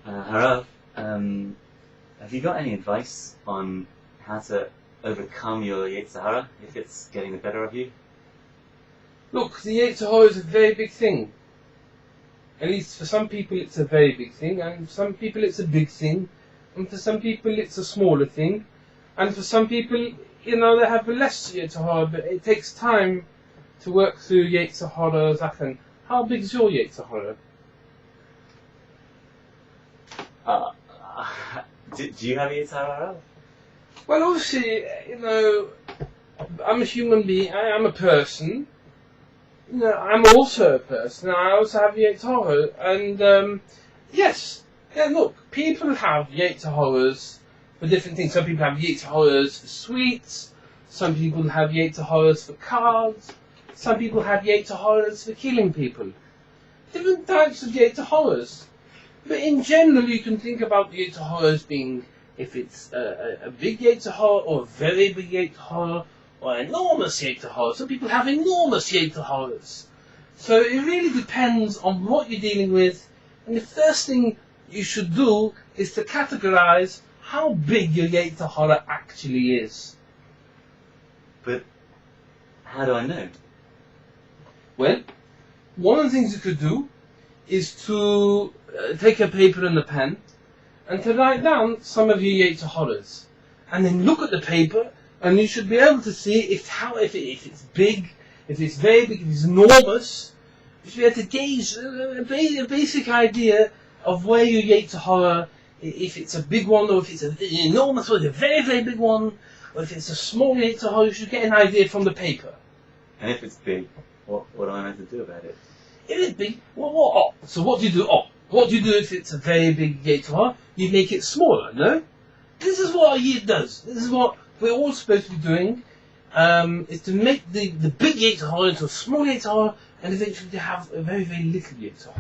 Harav, have you got any advice on how to overcome your yetzer if it's getting the better of you? Look, the yetzer is a very big thing. At least for some people it's a very big thing, and for some people it's a big thing, and for some people it's a smaller thing, and for some people, they have less yetzer, but it takes time to work through yetzer Sachen. How big is your yetzer? Do you have yetzer? Well, obviously, I'm a human being, I am a person. I'm also a person, I also have yetzer, and yes, look, people have yetzer for different things. Some people have yetzer for sweets, some people have yetzer for cards, some people have yetzer for killing people. Different types of yetzer. But in general, you can think about the yetzer as being, if it's a big yetzer or a very big yetzer, or enormous yetzer. Some people have enormous yetzer. So it really depends on what you're dealing with, and the first thing you should do is to categorize how big your yetzer actually is. But how do I know? Well, one of the things you could do is to take a paper and a pen and to write down some of your yetzer, and then look at the paper, and you should be able to see if it's big, if it's very big, if it's enormous. You should be able to gauge a basic idea of where your yetzer, if it's a big one, or if it's an enormous one, a very, very big one, or if it's a small yetzer, you should get an idea from the paper. And if it's big, what do I have to do about it? If it's big, so what do you do? What do you do if it's a very big yetzer? You make it smaller, no? This is what a yid does. This is what we're all supposed to be doing, is to make the big yetzer into a small yetzer, and eventually to have a very, very little yetzer.